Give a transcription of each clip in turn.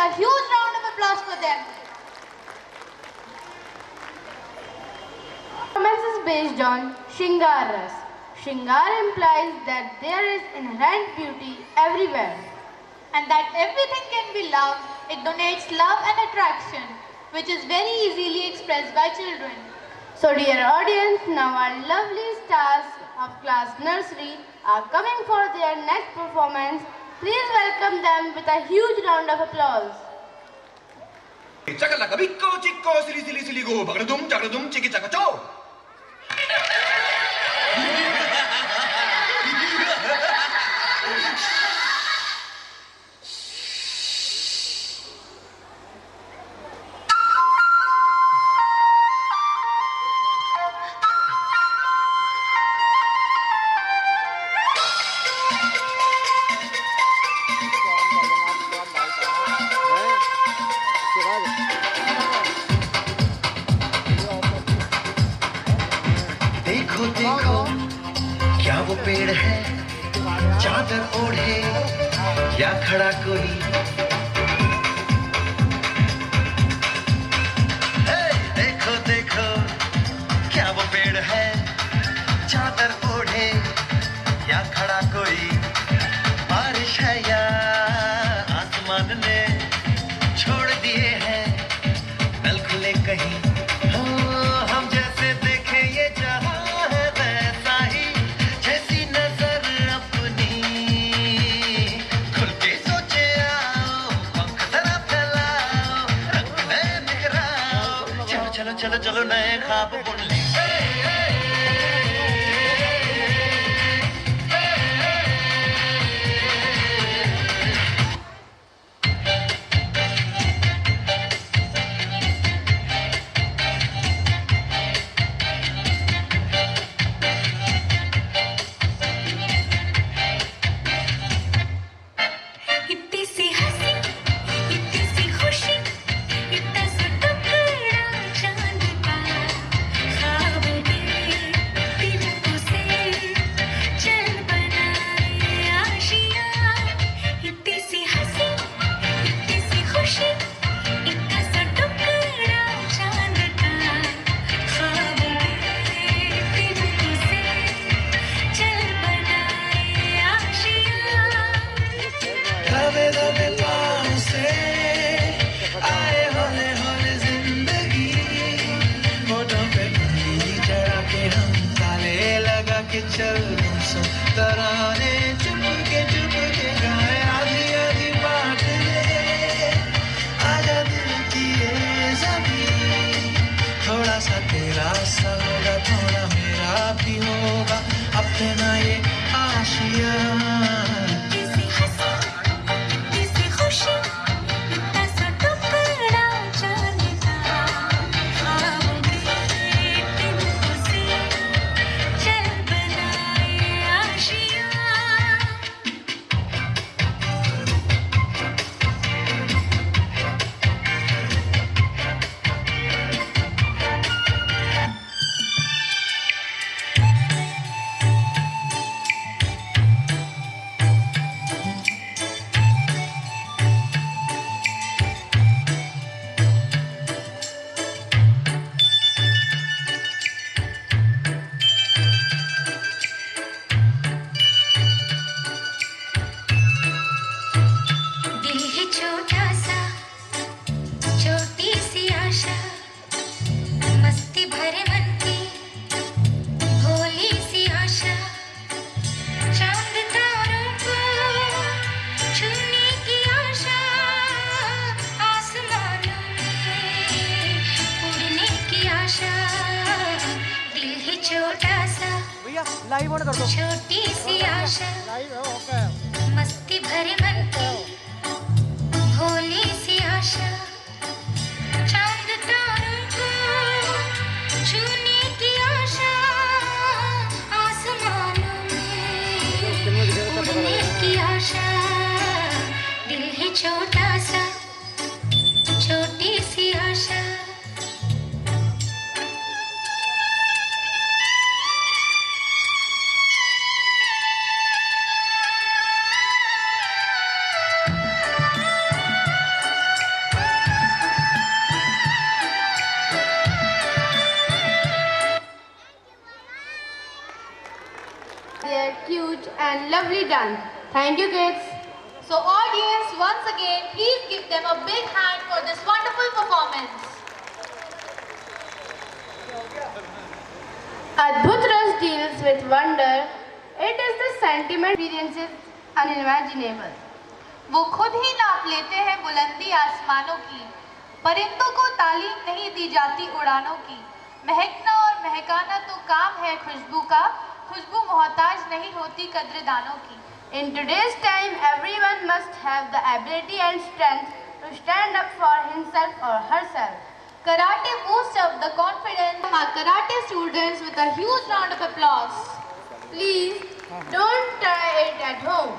a huge round of applause for them. Performance is based on Shringar Ras. Shringar implies that there is inherent beauty everywhere. And that everything can be loved. It donates love and attraction, which is very easily expressed by children. So dear audience, now our lovely stars of class nursery are coming for their next performance. Please welcome them with a huge round of applause. Chakalaka bikko chikko silly silly silly go chakadum chiki chakacho. देखो देखो क्या वो पेड़ है चादर ओढ़े या खड़ा कोई देखो देखो क्या वो पेड़ है चादर ओढ़े या खड़ा कोई बारिश है या आसमान ने छोड़ दिए हैं नल खुले कहीं हम जैसे देखे ये जहां है वैसा ही जैसी नजर अपनी खुल के सोचे आओ पंख जरा फैलाओ रंग नए बिखराओ चलो चलो चलो चलो नए ख्वाब बुन ले चल सो तराने चुप के गाए आधी आधी बात ले आजा दिल की ये ज़मीन थोड़ा सा तेरा सा होगा थोड़ा मेरा भी होगा अपना ये आशिया लाइव ऑन कर दो छोटी सी आशा मस्ती भरे मन की भोली सी आशा चांद तारों को छूने की आशा आसमानों में उड़ने की आशा दिल ही छोटा सा छोटी सी आशा cute and lovely dance. Thank you, kids. So audience, once again, please give them a big hand for this wonderful performance. Adbhut Ras deals with wonder. It is the sentiment experiences unimaginable. वो खुद ही नाप लेते हैं बुलंदी आसमानों की, परिंदों को तालीम नहीं दी जाती उड़ानों की। महकना और महकाना तो काम है खुशबू का, खुशबू मोहताज नहीं होती कद्रदानों की। In today's time, everyone must have the ability and strength to stand up for himself or herself. Karate boosts up the confidence of our karate students with a huge round of applause. Please don't try it at home.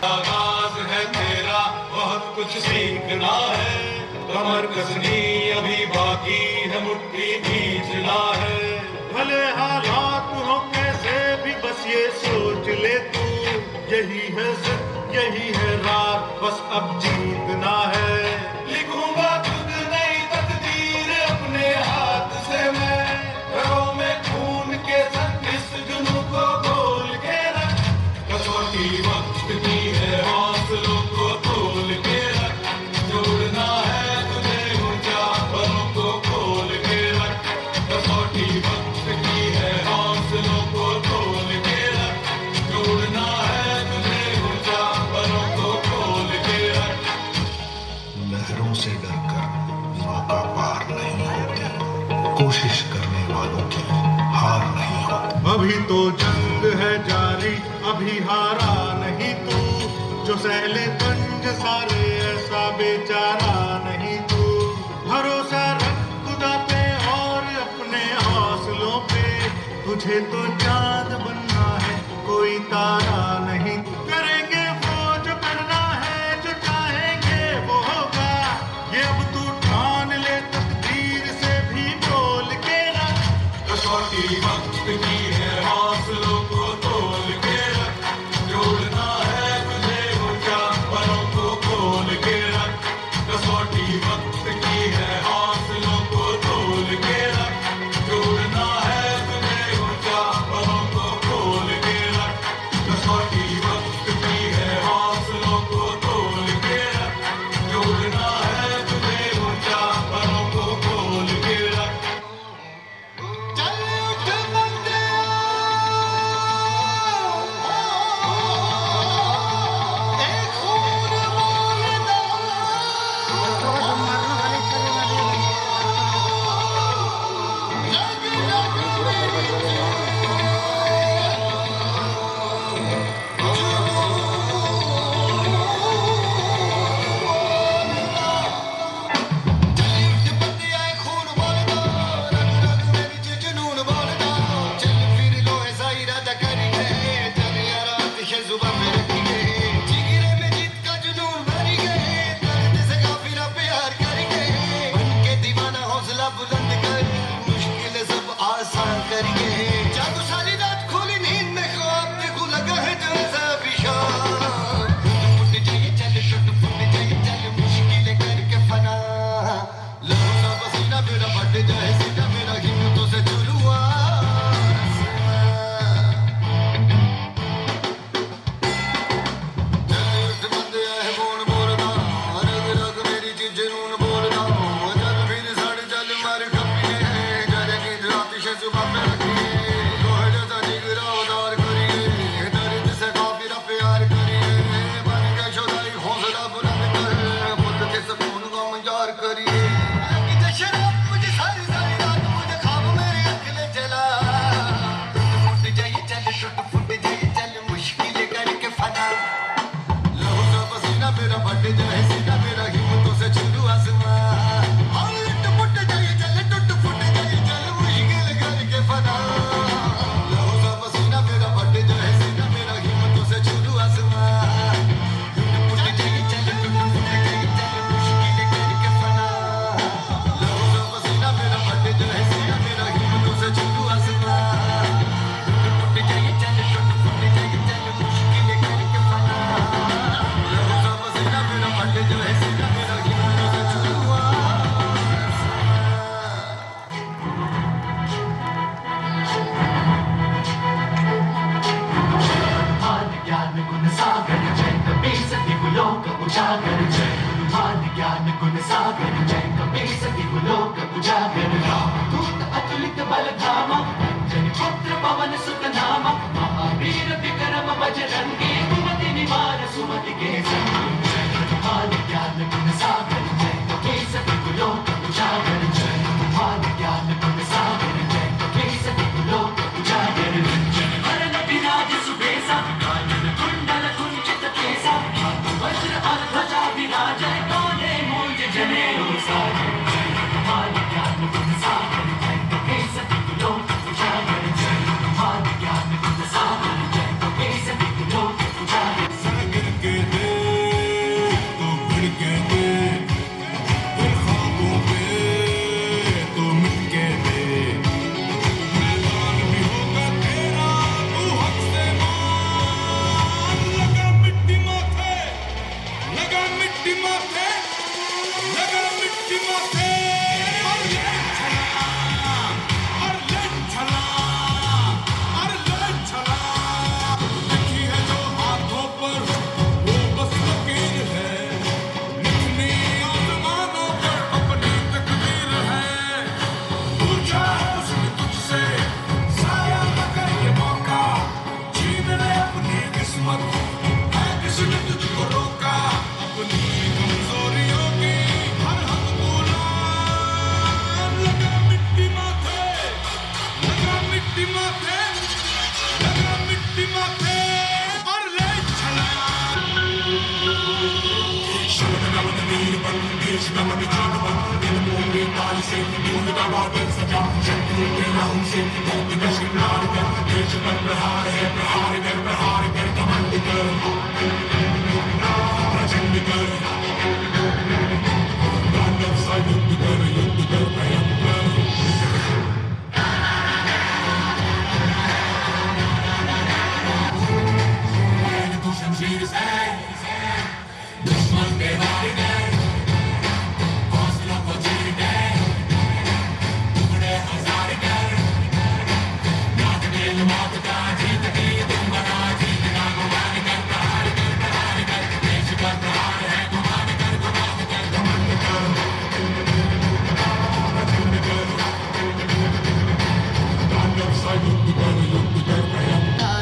आगाज है तेरा, बहुत कुछ सीखना है, कमर कसनी अभी बाकी है, मुट्ठी खींचना है। भले हालात हो कैसे भी बस ये सोच ले तू, यही है जिद यही है रात, बस अब जीतना है। लिखूंगा खुद नई तकदीर अपने हाथ से मैं, घरों में खून के संग इस जुनून को खोल के रख, कसौटी वक्त की है हौसलों को तोल के रख, जोड़ना है तुझे ऊंचा पलों को खोल के रख, कसौटी वक्त की है हौसलों को तोल के रख, जोड़ना है तुझे ऊंचा पलों को खोल के रख। लहरों से डरकर नौका पार नहीं होती, कोशिश करने वालों की हार नहीं होती। अभी तो जंग है जारी, अभी हारा नहीं तू, जो सहले तंज सारे ऐसा बेचारा नहीं तू। भरोसा रख खुदा पे और अपने हौसलों पे, तुझे तो चांद बनना है कोई तारा नहीं। करेंगे वो जो करना है, जो चाहेंगे वो होगा, ये अब तू ठान ले तकदीर से भी बोल के रख, कसौटी वक्त की है हौसलों को तोल के रख, जोड़ना है तुझे ऊंचा पलों को खोल के रख, कसौटी वक्त की है हौसलों को तोल के रख, जोड़ना है तुझे ऊंचा पलों को खोल के रख, कसौटी वक्त की है हौसलों को तोल के रख, जोड़ना है तुझे ऊंचा पलों को खोल के रख। चल उठ बंदे एक खून बोलदा, लग लग मेरी सागर के दे तो भिड़ के दे, फिर ख्वाबों पे तो मिट के दे। मैदान भी होगा तेरा तू हक से मान। लगा मिट्टी माथे, लगा मिट्टी माथे, लगा मिट्टी माथे। और ले छलांग, और ले छलांग, और ले छलांग। लिखी है जो हाथों पर वो बस लकीर है, लिखनी आसमानों पर अपनी तकदीर है। पूछा है उसने तुझसे साया न कर ये मौका, छीन ले अपनी किस्मत, है किसने तुझको रोका। अपनी कमजोरियों की हर हद गुलाम। लगा मिट्टी माथे, लगा मिट्टी माथे, लगा मिट्टी माथे, और ले छलांग।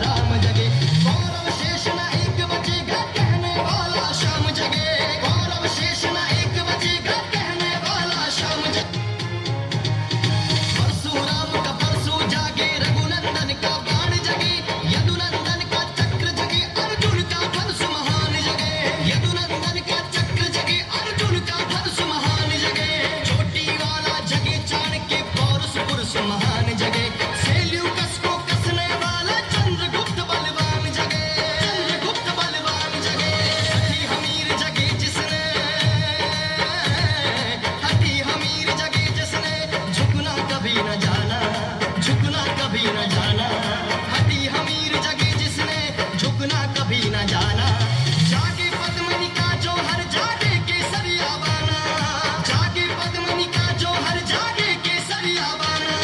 राम जगे गौरव शेष न एक बचेगा, कहने वाला शाम जगे। गौरव शेष न एक बचेगा, कहने वाला शाम जगे। परशुराम का परशु जागे, रघुनंदन का बाण जगे, यदुनंदन का चक्र जगे, अर्जुन का धनुष महान जगे। यदुनंदन का चक्र जगे, अर्जुन का धनुष महान जगे। चोटी वाला जगे, चाणक्य पौरुष पुरुष महान जगे। सेल्यूकस को कसने वाला चंद्रगुप्त बलवान जगे। चंद्रगुप्त बलवान जगे। हठी हमीर जगे जिसने, हठी हमीर जगे जिसने, झुकना कभी न जाना, झुकना कभी न जाना। हठी हमीर जगे जिसने, झुकना कभी न जाना। जागे पद्मनि का जो हर जागे केसरिया बाना, जागे पद्मनि का जो हर जागे केसरिया बाना।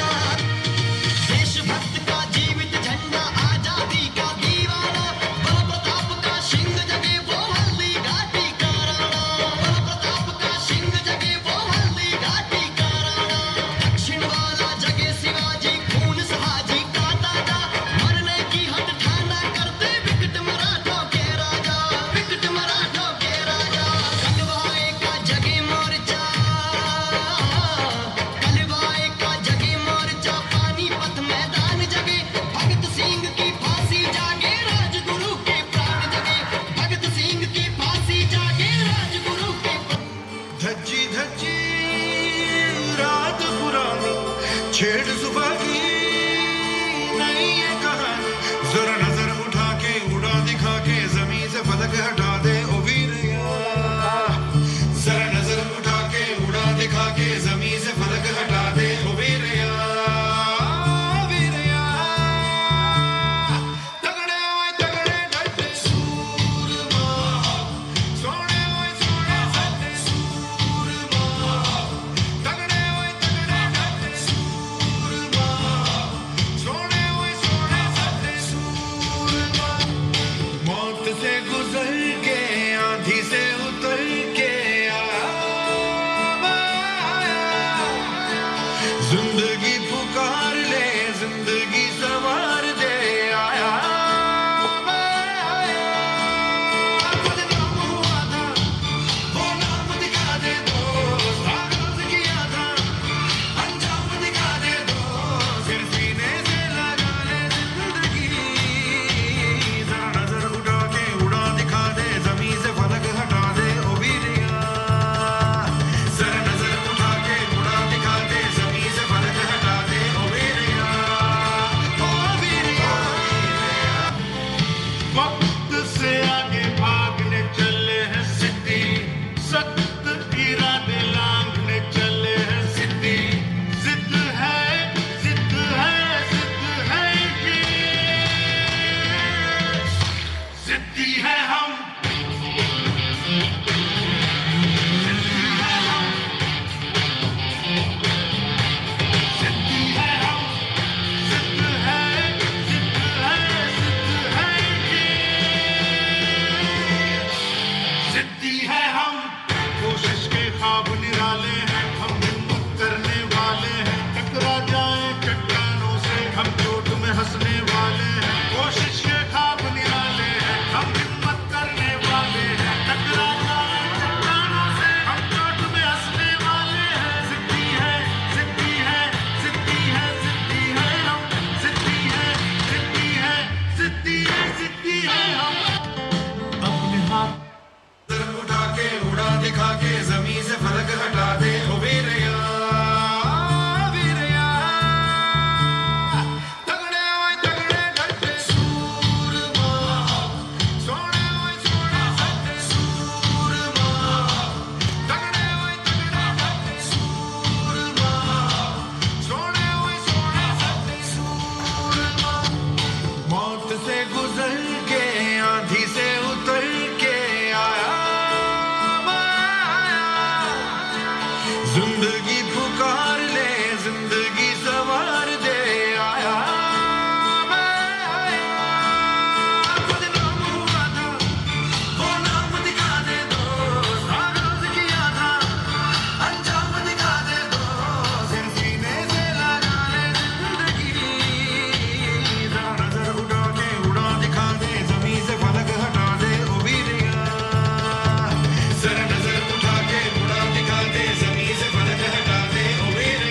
देशभक्त का जीवित झंडा, आजादी का दीवाना। बल प्रताप का सिंह जगे, वो हल्दी घाटी का राणा। बल प्रताप का सिंह जगे, वो हल्दी घाटी का राणा। दक्षिण वाला जगे शिवाजी, खून सहाजी का ताजा। मरने की हट ठाना करते विकट मराठों के राजा, विकट मराठों के राजा। कलवाए का जगे मोर्चा, कलवाए का जगे मोर्चा। पानीपत मैदान जगे, भगत सिंह की फांसी जागे, राजगुरु के प्राण जगे। भगत सिंह की फांसी जागे, राजगुरु के प्राण। धज्जी धज्जी रात पुरानी, छेड़ सुबह की नई ये कहानी। जरा नजर उठा के उड़ा दिखा के, जमीन से फलक हटा दे ओ वीरया। जरा नजर उठा के उड़ा दिखा के, जमीन से फलक हटा दे ओ वीरया। वीरया तगड़े ओए तगड़े डटे सूरमा, सोने ओए सोने सटे सूरमा। तगड़े ओए तगड़े डटे सूरमा। जिंदगी पुकार ले, जिंदगी सवार दे, आया मैं आया। बदनाम हुआ था, वो नाम दिखा दे दो, आगाज किया था, अंजाम दिखा दे दो, फिर सीने से लगा ले जिंदगी, जरा नजर उठा के उड़ा दिखा दे, जमीन से फलक हटा दे, ओ वीरिया, जरा नजर उठा के उड़ा दिखा दे, जमीन से फलक हटा दे, ओ वीरिया, ओ वीरिया। वक्त से आगे भागने चले हैं सिद्धि, सख्त इरादे लांघने चले हैं सिद्धि, जिद है, जिद है, जिद है ये, जिद्दी है हम, जिद्दी है हम, जिद है, जिद है, जिद है ये, जिद्दी है हम। कोशिश के ख्वाब निराले हैं, हम हिम्मत करने वाले हैं, टकरा जाए चट्टानों से हम चोट में हंसने वाले हैं। कोशिश के ख्वाब निराले हैं, हम हिम्मत करने वाले हैं, टकरा जाए चट्टानों से हम चोट में हंसने वाले हैं। जिद्दी है, जिद्दी है, जिद्दी है, जिद्दी है हम, जिद्दी है, जिद्दी है, जिद्दी है, जिद्दी है हम। अपने हाथ सर उठा के उड़ा दिखा के जमीन से फलक हटा दे, ओ वीरिया, वीरिया। तगड़े ओए तगड़े डटे सूरमा, सोने ओए सोने सटे सूरमा, तगड़े ओए तगड़े डटे सूरमा, सोने ओए सोने सटे सूरमा। मौत से गुजर के, आंधी से उतर के आया मैं आया। जिंदगी पुकार ले, जिंदगी सवार दे, आया मैं आया। बदनाम हुआ था, वो नाम दिखा दे दो, आगाज किया था, अंजाम दिखा दे दो, फिर सीने से लगा ले जिंदगी, जरा नजर उठा के उड़ा दिखा दे, जमीन से फलक हटा दे, ओ वीरिया, जरा नजर उठा के उड़ा दिखा दे, जमीन से फलक हटा दे, ओ वीरिया।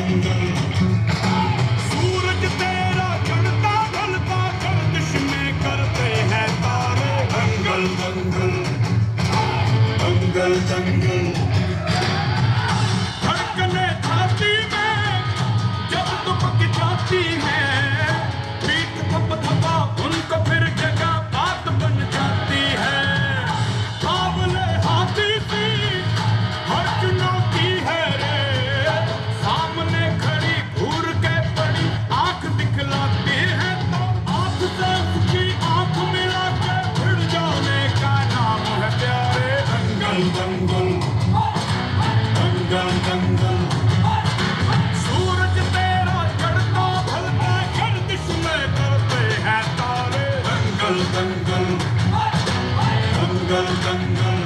दंगल। सूरज तेरा चढ़ता ढलता गर्दिश में करते हैं तारे दंगल दंगल दंगल दंगल। धड़कने छाती में जब दुपक जाती है, पीठ थप थपा उनको फिर जगह बात बन जाती है। बावले हाथी सी हर चुनौती है रे, सामने खड़ी घूर के पड़ी आंख दिखलाती है, तो आंख से उसकी आंख मिला के भिड़ जाने का नाम है प्यारे दंगल दंगल दंगल दंगल। सूरज तेरा चढ़ता ढलता गर्दिश में करते हैं तारे दंगल दंगल दंगल दंगल।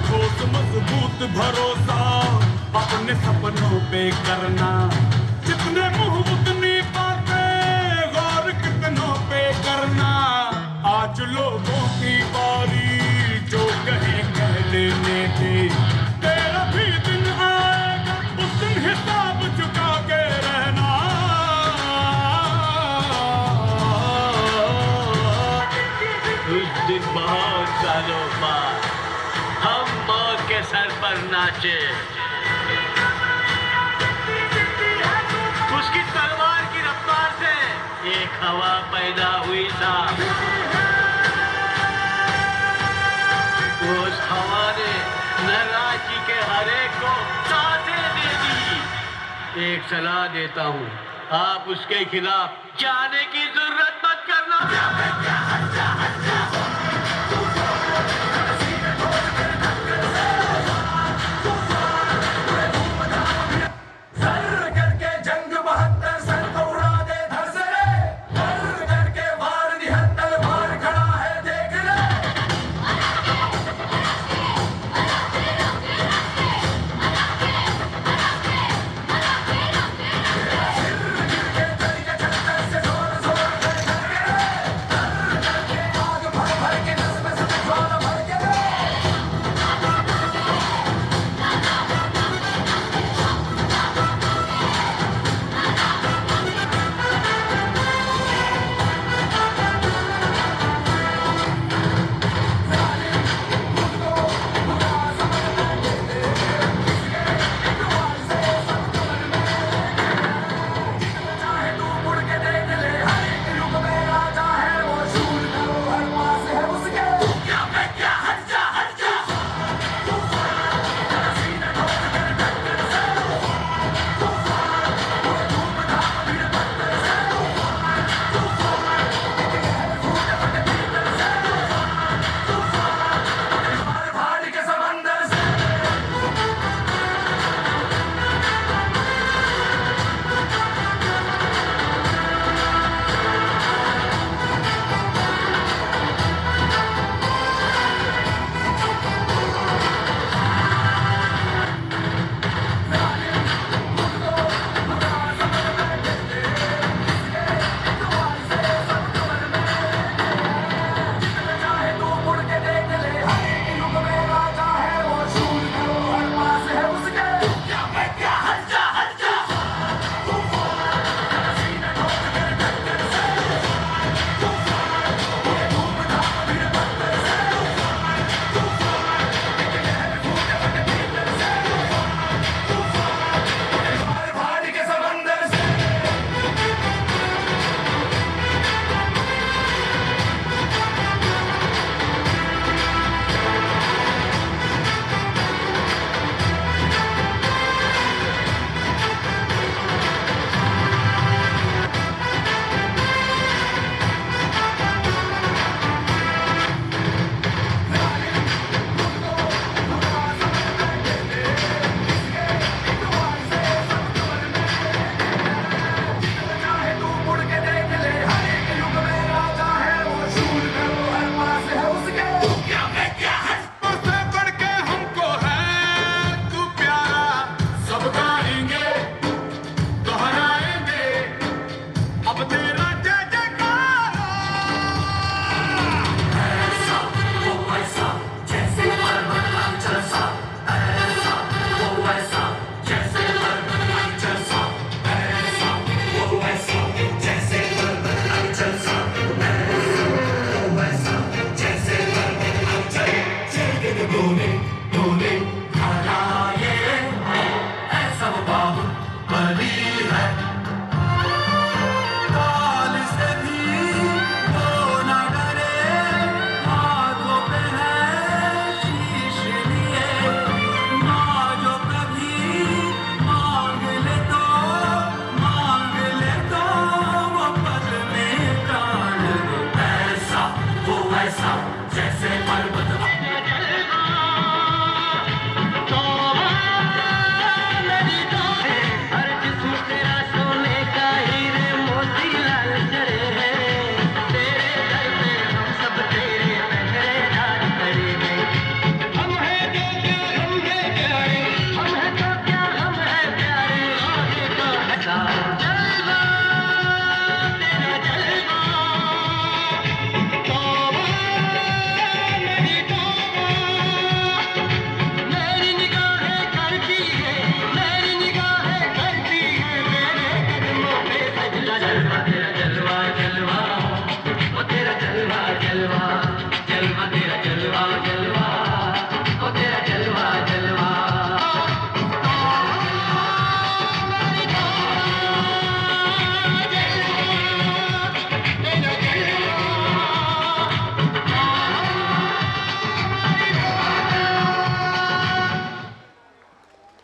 ठोस मजबूत भरोसा अपने सपनों पे करना, जितने मुंह उतनी बातें, गौर कितनों पे करना। आज लोगों की बारी जो कहे कह लेने दे, तेरा भी दिन आएगा उस दिन हिसाब चुका के रहना। उस दिन बहुत सालों बाद हम मौत के सर पर नाचे, उसकी तलवार की रफ्तार से एक हवा पैदा हुई था, उस हवा ने नराजी के हर एक को सांसें दे दी। एक सलाह देता हूँ, आप उसके खिलाफ जाने की जरूरत मत करना।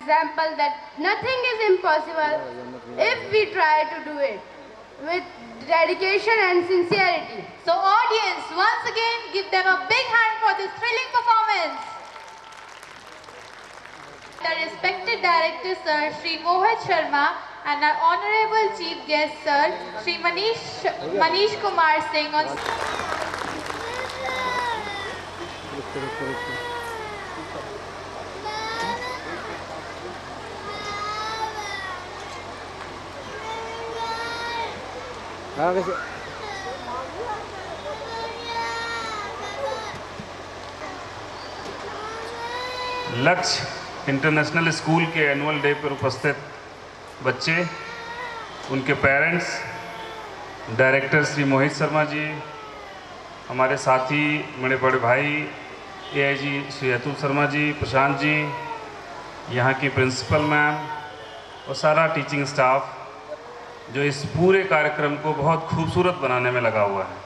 Example that nothing is impossible if we try to do it with dedication and sincerity. So audience, once again, give them a big hand for this thrilling performance. The respected director, Sir Shri Mohit Sharma, and our honorable chief guest, Sir Shri Manish Kumar Singh on लक्ष्य international school के annual day पर उपस्थित बच्चे, उनके parents, director Shri Mohit Sharma ji, हमारे साथी मेरे बड़े भाई एआईजी श्री अतुल शर्मा जी, प्रशांत जी, यहाँ की प्रिंसिपल मैम और सारा टीचिंग स्टाफ जो इस पूरे कार्यक्रम को बहुत खूबसूरत बनाने में लगा हुआ है।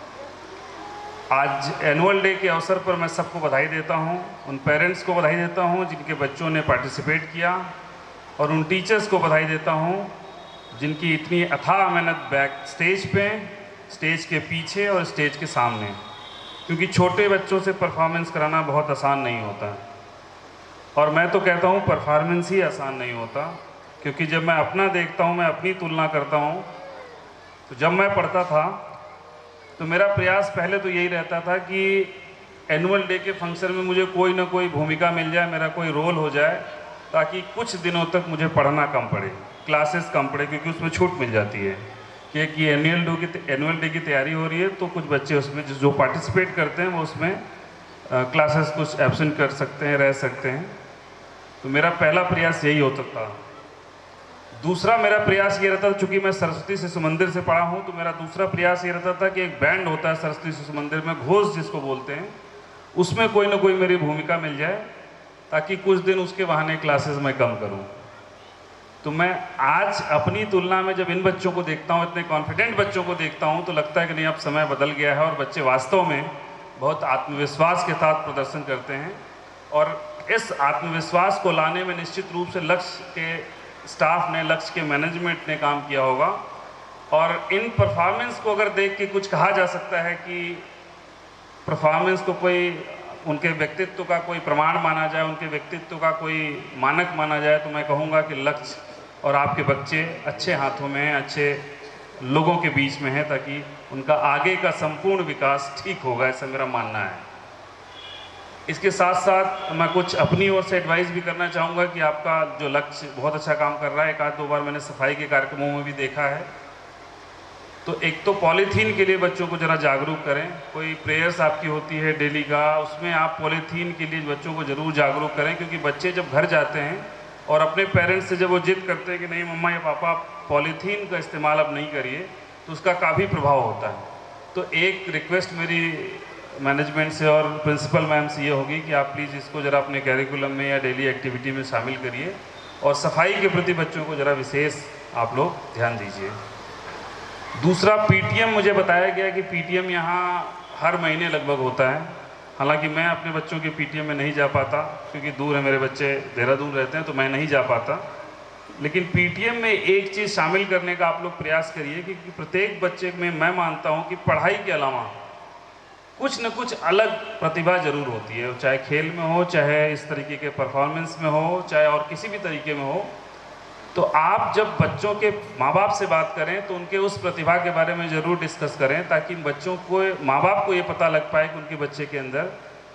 आज एनुअल डे के अवसर पर मैं सबको बधाई देता हूँ, उन पेरेंट्स को बधाई देता हूँ जिनके बच्चों ने पार्टिसिपेट किया, और उन टीचर्स को बधाई देता हूँ जिनकी इतनी अथाह मेहनत बैक स्टेज पे, स्टेज के पीछे और स्टेज के सामने, क्योंकि छोटे बच्चों से परफॉर्मेंस कराना बहुत आसान नहीं होता। और मैं तो कहता हूँ परफॉर्मेंस ही आसान नहीं होता, क्योंकि जब मैं अपना देखता हूँ, मैं अपनी तुलना करता हूँ, तो जब मैं पढ़ता था तो मेरा प्रयास पहले तो यही रहता था कि एनुअल डे के फंक्शन में मुझे कोई ना कोई भूमिका मिल जाए, मेरा कोई रोल हो जाए, ताकि कुछ दिनों तक मुझे पढ़ना कम पड़े, क्लासेस कम पड़े, क्योंकि उसमें छूट मिल जाती है कि एनुअल डे की तैयारी हो रही है तो कुछ बच्चे उसमें जो पार्टिसिपेट करते हैं वो उसमें क्लासेस कुछ एब्सेंट कर सकते हैं, रह सकते हैं। तो मेरा पहला प्रयास यही होता था। दूसरा मेरा प्रयास ये रहता था, चूँकि मैं सरस्वती शिशु मंदिर से पढ़ा हूँ, तो मेरा दूसरा प्रयास ये रहता था कि एक बैंड होता है सरस्वती शिशु मंदिर में, घोष जिसको बोलते हैं, उसमें कोई ना कोई मेरी भूमिका मिल जाए, ताकि कुछ दिन उसके बहाने क्लासेस मैं कम करूँ। तो मैं आज अपनी तुलना में जब इन बच्चों को देखता हूँ, इतने कॉन्फिडेंट बच्चों को देखता हूँ, तो लगता है कि नहीं, अब समय बदल गया है और बच्चे वास्तव में बहुत आत्मविश्वास के साथ प्रदर्शन करते हैं। और इस आत्मविश्वास को लाने में निश्चित रूप से लक्ष्य के स्टाफ ने, लक्ष्य के मैनेजमेंट ने काम किया होगा। और इन परफॉर्मेंस को अगर देख के कुछ कहा जा सकता है कि परफॉर्मेंस को कोई उनके व्यक्तित्व का कोई प्रमाण माना जाए, उनके व्यक्तित्व का कोई मानक माना जाए, तो मैं कहूँगा कि लक्ष्य और आपके बच्चे अच्छे हाथों में हैं, अच्छे लोगों के बीच में हैं, ताकि उनका आगे का संपूर्ण विकास ठीक होगा, ऐसा मेरा मानना है। इसके साथ साथ मैं कुछ अपनी ओर से एडवाइस भी करना चाहूँगा कि आपका जो लक्ष्य बहुत अच्छा काम कर रहा है, एक आध दो बार मैंने सफाई के कार्यक्रमों में भी देखा है, तो एक तो पॉलीथीन के लिए बच्चों को ज़रा जागरूक करें। कोई प्रेयर्स आपकी होती है डेली का, उसमें आप पॉलीथीन के लिए बच्चों को ज़रूर जागरूक करें, क्योंकि बच्चे जब घर जाते हैं और अपने पेरेंट्स से जब वो जिद करते हैं कि नहीं मम्मा या पापा पॉलीथीन का इस्तेमाल अब नहीं करिए, तो उसका काफ़ी प्रभाव होता है। तो एक रिक्वेस्ट मेरी मैनेजमेंट से और प्रिंसिपल मैम से ये होगी कि आप प्लीज़ इसको ज़रा अपने कैरिकुलम में या डेली एक्टिविटी में शामिल करिए, और सफाई के प्रति बच्चों को ज़रा विशेष आप लोग ध्यान दीजिए। दूसरा, पीटीएम मुझे बताया गया कि पीटीएम यहाँ हर महीने लगभग होता है। हालांकि मैं अपने बच्चों के पीटीएम में नहीं जा पाता, क्योंकि दूर है, मेरे बच्चे देहरादून रहते हैं, तो मैं नहीं जा पाता। लेकिन पीटीएम में एक चीज़ शामिल करने का आप लोग प्रयास करिए कि प्रत्येक बच्चे में मैं मानता हूँ कि पढ़ाई के अलावा कुछ न कुछ अलग प्रतिभा जरूर होती है, चाहे खेल में हो, चाहे इस तरीके के परफॉर्मेंस में हो, चाहे और किसी भी तरीके में हो। तो आप जब बच्चों के माँ बाप से बात करें तो उनके उस प्रतिभा के बारे में ज़रूर डिस्कस करें, ताकि बच्चों को, माँ बाप को ये पता लग पाए कि उनके बच्चे के अंदर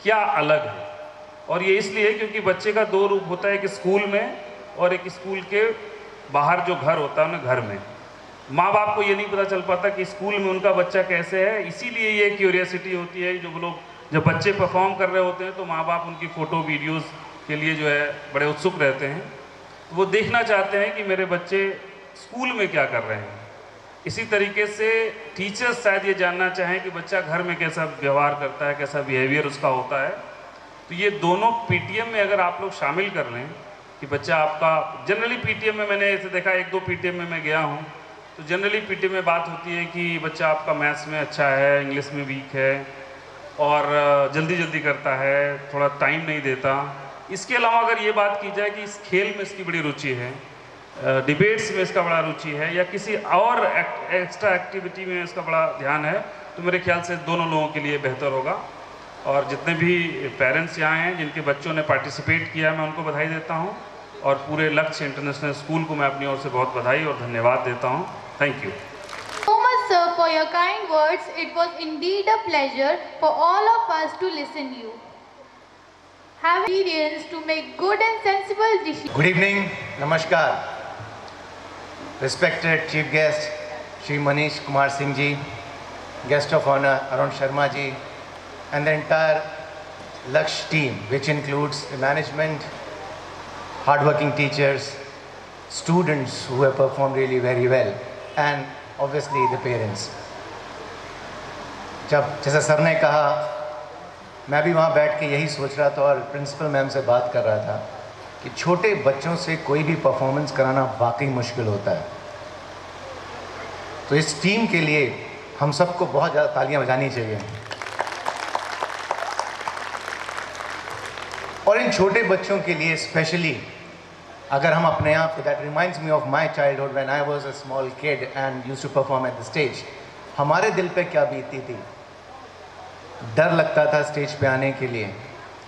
क्या अलग है। और ये इसलिए क्योंकि बच्चे का दो रूप होता है, एक स्कूल में और एक स्कूल के बाहर जो घर होता है ना, घर में। माँ बाप को ये नहीं पता चल पाता कि स्कूल में उनका बच्चा कैसे है, इसीलिए ये क्यूरियोसिटी होती है। जो लोग, जब बच्चे परफॉर्म कर रहे होते हैं तो माँ बाप उनकी फ़ोटो वीडियोज़ के लिए जो है बड़े उत्सुक रहते हैं। वो देखना चाहते हैं कि मेरे बच्चे स्कूल में क्या कर रहे हैं। इसी तरीके से टीचर्स शायद ये जानना चाहें कि बच्चा घर में कैसा व्यवहार करता है, कैसा बिहेवियर उसका होता है। तो ये दोनों पीटीएम में अगर आप लोग शामिल कर लें कि बच्चा आपका, जनरली पीटीएम में मैंने ऐसे देखा, 1-2 पीटीएम में मैं गया हूँ, तो जनरली पीटीएम में बात होती है कि बच्चा आपका मैथ्स में अच्छा है, इंग्लिश में वीक है और जल्दी जल्दी करता है, थोड़ा टाइम नहीं देता। इसके अलावा अगर ये बात की जाए कि इस खेल में इसकी बड़ी रुचि है, डिबेट्स में इसका बड़ा रुचि है, या किसी और एक्स्ट्रा एक्टिविटी में इसका बड़ा ध्यान है, तो मेरे ख्याल से दोनों लोगों के लिए बेहतर होगा। और जितने भी पेरेंट्स यहाँ हैं जिनके बच्चों ने पार्टिसिपेट किया, मैं उनको बधाई देता हूँ, और पूरे लक्ष्य इंटरनेशनल स्कूल को मैं अपनी ओर से बहुत बधाई और धन्यवाद देता हूँ। Thank you So much, sir, for your kind words. It was indeed a pleasure for all of us to listen you. Have experience to make good and sensible decisions. Good evening, Namaskar. Respected Chief Guest, Shri Manish Kumar Singh ji, Guest of Honor Arun Sharma ji, and the entire Laksh team, which includes the management, hardworking teachers, students who have performed really very well, and obviously the parents. जब जैसा sir ने कहा, मैं भी वहाँ बैठ के यही सोच रहा था और प्रिंसिपल मैम से बात कर रहा था कि छोटे बच्चों से कोई भी परफॉर्मेंस कराना वाकई मुश्किल होता है। तो इस टीम के लिए हम सबको बहुत ज़्यादा तालियां बजानी चाहिए। और इन छोटे बच्चों के लिए स्पेशली अगर हम अपने आप, that reminds me of my childhood when I was a small kid and used to perform at the stage. हमारे दिल पे क्या बीती थी, डर लगता था स्टेज पे आने के लिए।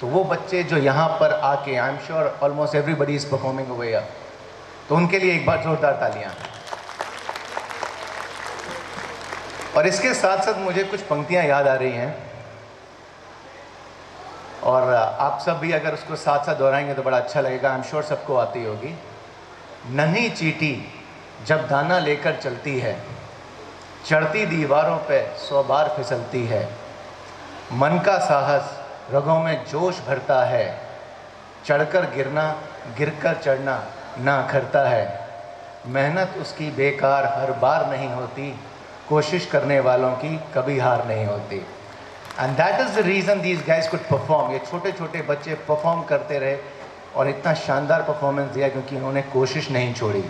तो वो बच्चे जो यहाँ पर आके, I am sure almost everybody is performing over here, तो उनके लिए एक बार जोरदार तालियां। और इसके साथ साथ मुझे कुछ पंक्तियां याद आ रही हैं, और आप सब भी अगर उसको साथ साथ दोहराएंगे तो बड़ा अच्छा लगेगा। आई एम श्योर सबको आती होगी। नन्ही चींटी जब दाना लेकर चलती है, चढ़ती दीवारों पे 100 बार फिसलती है। मन का साहस रगों में जोश भरता है, चढ़कर गिरना गिरकर चढ़ना ना करता है। मेहनत उसकी बेकार हर बार नहीं होती, कोशिश करने वालों की कभी हार नहीं होती। And that is the reason these guys could perform. ये छोटे छोटे बच्चे परफॉर्म करते रहे और इतना शानदार परफॉर्मेंस दिया क्योंकि उन्होंने कोशिश नहीं छोड़ी।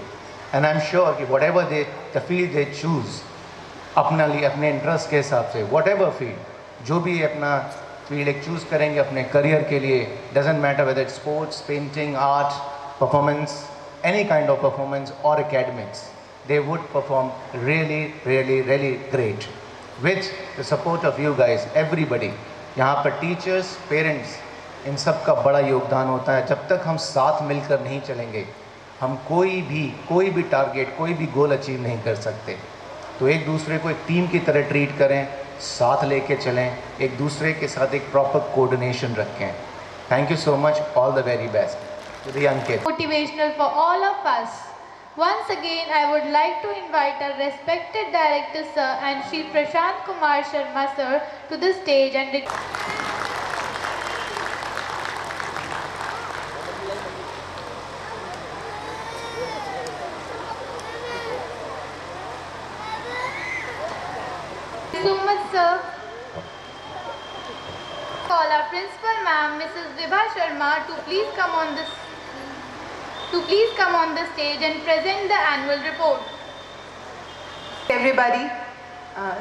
एंड आई एम श्योर कि what ever they the field they choose, अपना लिए अपने इंटरेस्ट के हिसाब से, वट एवर फील्ड, जो भी अपना फील्ड एक चूज़ करेंगे अपने करियर के लिए, doesn't matter whether it's sports, painting, art, performance, any kind of performance or academics, they would perform really great with the support of you guys, everybody. यहाँ पर teachers, parents, इन सब का बड़ा योगदान होता है। जब तक हम साथ मिलकर नहीं चलेंगे, हम कोई भी टारगेट, कोई भी गोल अचीव नहीं कर सकते। तो एक दूसरे को एक टीम की तरह ट्रीट करें, साथ लेके चलें, एक दूसरे के साथ एक प्रॉपर कोऑर्डिनेशन रखें। Thank you so much, all the very best to the young kids. Motivational for all of us. Once again, I would like to invite our respected director sir and Shri Prashant Kumar Sharma sir to the stage and so much sir. Call our principal ma'am, Mrs. Vibha Sharma, to please come on the stage and present the annual report. Everybody,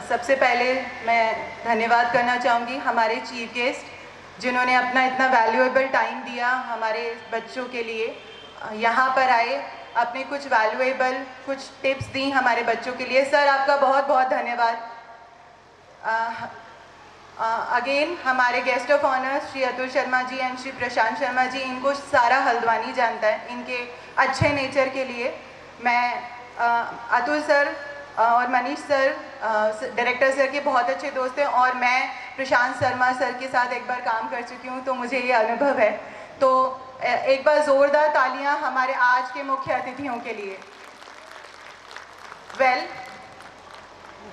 सबसे पहले मैं धन्यवाद करना चाहूँगी हमारे chief guest जिन्होंने अपना इतना वैल्यूएबल टाइम दिया हमारे बच्चों के लिए, यहाँ पर आए, अपने कुछ वैल्यूएबल कुछ टिप्स दी हमारे बच्चों के लिए। सर आपका बहुत बहुत धन्यवाद। अगेन हमारे guest of honour Shri Atul Sharma ji and Shri Prashant Sharma ji, इनको सारा हल्द्वानी जानता है इनके अच्छे नेचर के लिए। मैं अतुल सर और मनीष सर डायरेक्टर सर के बहुत अच्छे दोस्त हैं और मैं प्रशांत शर्मा सर के साथ एक बार काम कर चुकी हूँ, तो मुझे ये अनुभव है। तो एक बार ज़ोरदार तालियां हमारे आज के मुख्य अतिथियों के लिए। Well,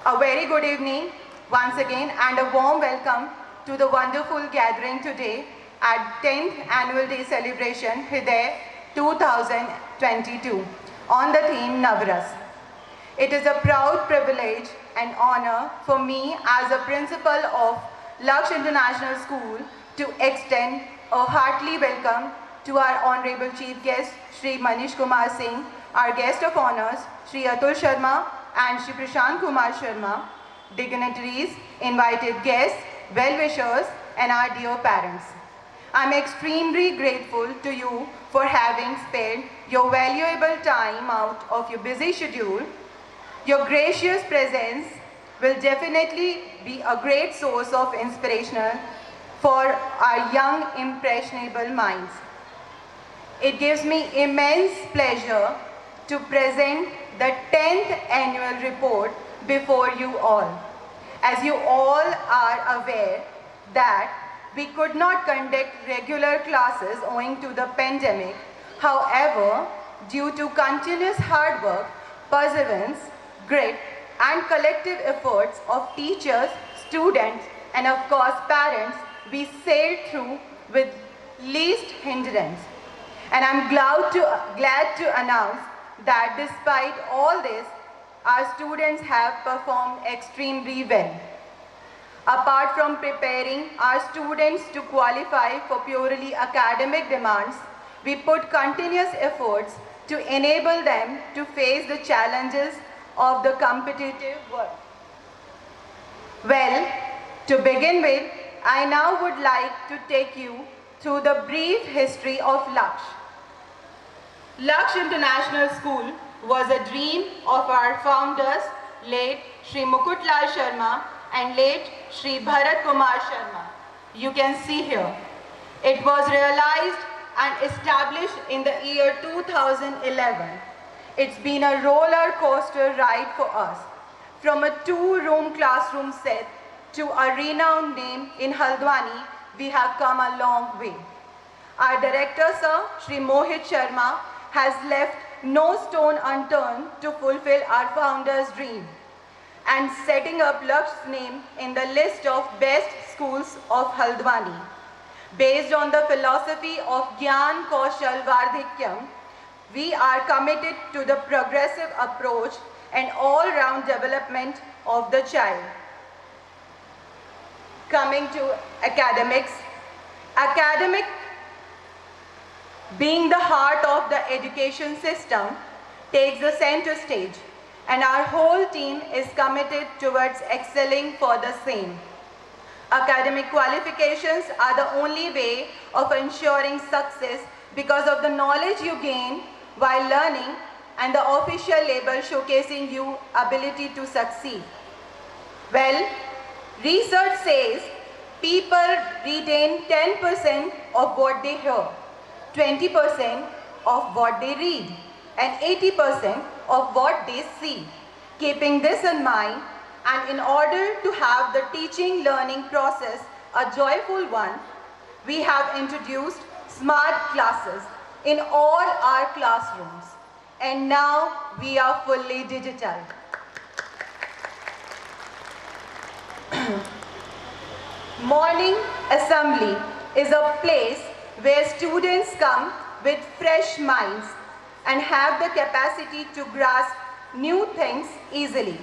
a very good evening once again and a warm welcome to the wonderful gathering today at 10th Annual Day Celebration Hriday 2022 on the theme Navras. It is a proud privilege and honor for me as a principal of Laksh International School to extend a heartily welcome to our Honorable Chief Guest Shri Manish Kumar Singh, our guest of honors Shri Atul Sharma and Shri Prashant Kumar Sharma, dignitaries, invited guests, well-wishers and our dear parents. I am extremely grateful to you for having spared your valuable time out of your busy schedule. Your gracious presence will definitely be a great source of inspiration for our young, impressionable minds. It gives me immense pleasure to present the 10th annual report before you all. As you all are aware that we could not conduct regular classes owing to the pandemic. However, due to continuous hard work, perseverance, grit and collective efforts of teachers, students and of course parents, we sailed through with least hindrance. And I'm glad to announce that despite all this, our students have performed extremely well. Apart from preparing our students to qualify for purely academic demands, we put continuous efforts to enable them to face the challenges of the competitive world. Well, to begin with, I now would like to take you through the brief history of Laksh. Laksh International School was a dream of our founders, late Shri Mukutlal Sharma and late Shri Bharat Kumar Sharma. You can see here. It was realized and established in the year 2011. It's been a roller coaster ride for us. From a 2-room classroom set to a renowned name in Haldwani, we have come a long way. Our director, Sir Shri Mohit Sharma, has left no stone unturned to fulfill our founder's dream and setting up Laksh's name in the list of best schools of Haldwani. Based on the philosophy of Gyan Kaushal Vardhikyam, we are committed to the progressive approach and all-round development of the child. Coming to academics, academic being the heart of the education system takes the center stage, and our whole team is committed towards excelling for the same. Academic qualifications are the only way of ensuring success because of the knowledge you gain while learning and the official label showcasing your ability to succeed. Well, research says people retain 10% of what they hear, 20% of what they read, and 80% of what they see. Keeping this in mind, and in order to have the teaching-learning process a joyful one, we have introduced smart classes in all our classrooms, and now we are fully digital. Morning assembly is a place where students come with fresh minds and have the capacity to grasp new things easily.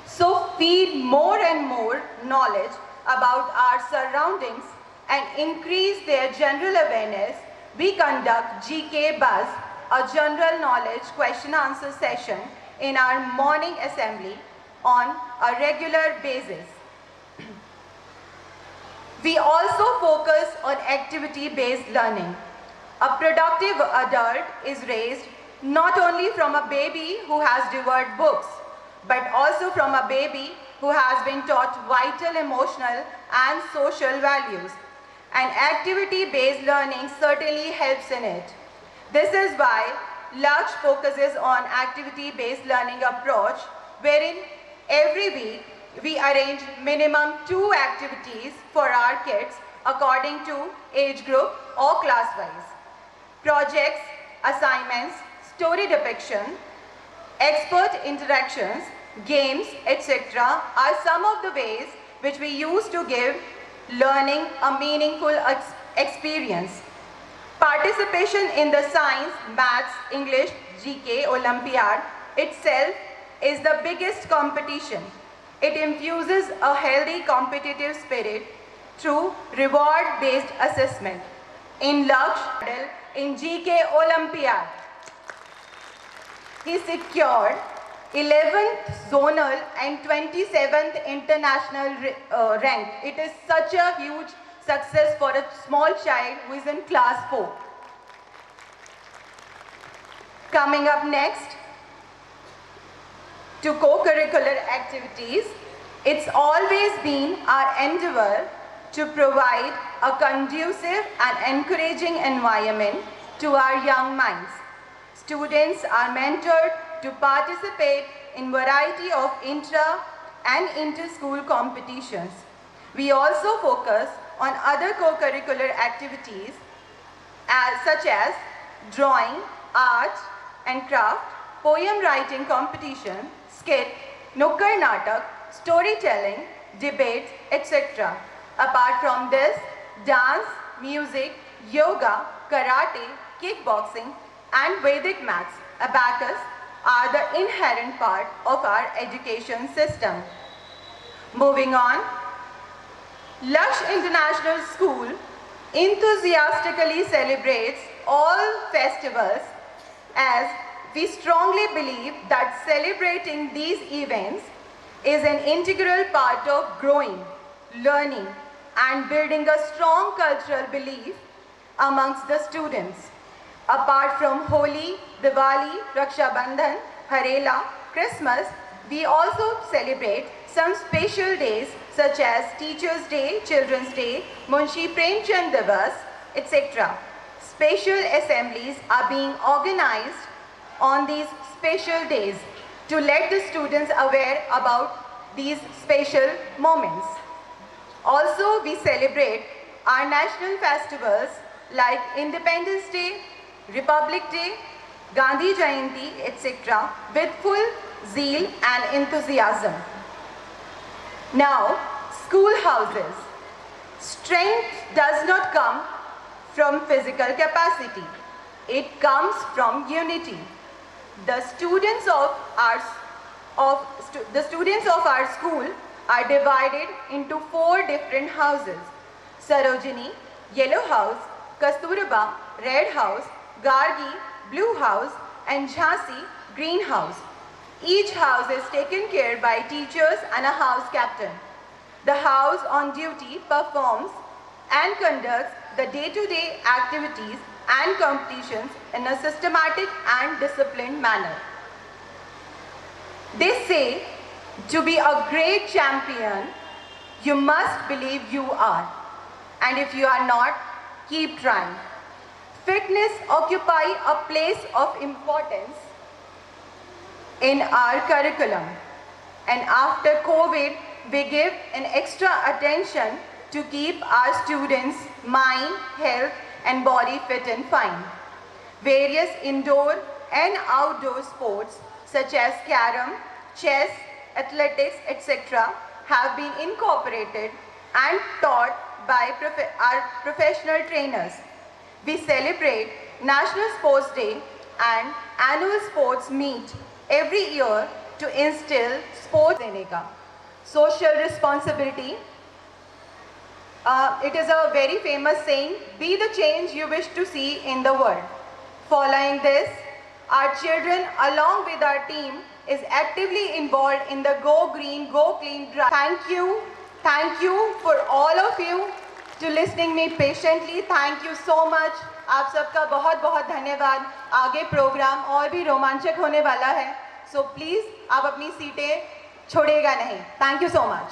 So feed more and more knowledge about our surroundings and increase their general awareness. We conduct GK Buzz, a general knowledge question-answer session in our morning assembly on a regular basis. We also focus on activity-based learning. A productive adult is raised not only from a baby who has devoured books, but also from a baby who has been taught vital emotional and social values. And activity-based learning certainly helps in it. This is why Laksh focuses on activity-based learning approach, wherein every week we arrange minimum 2 activities for our kids according to age group or class-wise. Projects, assignments, story depiction, expert interactions, games, etc. are some of the ways which we use to give learning a meaningful experience. Participation in the science, maths, English, GK, Olympiad itself is the biggest competition. It infuses a healthy competitive spirit through reward-based assessment. In Laksh, in GK Olympiad, he secured 11th zonal and 27th international rank. It is such a huge success for a small child who is in class 4. Coming up next to co-curricular activities, it's always been our endeavor to provide a conducive and encouraging environment to our young minds. Students are mentored to participate in variety of intra and inter-school competitions. We also focus on other co-curricular activities such as drawing, art and craft, poem writing competition, skit, nukkad natak, storytelling, debates, etc. Apart from this, dance, music, yoga, karate, kickboxing and Vedic maths, abacus, are the inherent part of our education system. Moving on, Laksh International School enthusiastically celebrates all festivals, as we strongly believe that celebrating these events is an integral part of growing, learning and building a strong cultural belief amongst the students. Apart from Holi, Diwali, Raksha Bandhan, Harela, Christmas, we also celebrate some special days such as Teachers' Day, Children's Day, Munshi Premchand Divas, etc. Special assemblies are being organized on these special days to let the students aware about these special moments. Also, we celebrate our national festivals like Independence Day, Republic Day, Gandhi Jayanti, etc. with full zeal and enthusiasm. Now, schoolhouses. Strength does not come from physical capacity. It comes from unity. The students of our school are divided into 4 different houses: Sarojini, Yellow House, Kasturba, Red House, Gargi, Blue House, and Jhansi, Green House. Each house is taken care by teachers and a house captain. The house on duty performs and conducts the day-to-day activities and competitions in a systematic and disciplined manner. They say, to be a great champion, you must believe you are. And if you are not, keep trying. Fitness occupies a place of importance in our curriculum. And after COVID, we give an extra attention to keep our students' mind, health, and body fit and fine. Various indoor and outdoor sports such as carom, chess, athletics, etc. have been incorporated and taught by our professional trainers. We celebrate National Sports Day and annual sports meet every year to instill sports in social responsibility. It is a very famous saying, be the change you wish to see in the world. Following this, our children along with our team is actively involved in the Go Green, Go Clean drive. Thank you for all of you to listening me patiently. Thank you so much. आप सबका बहुत बहुत धन्यवाद. आगे programme और भी रोमांचक होने वाला है. So please आप अपनी सीटें छोड़िएगा नहीं. Thank you so much.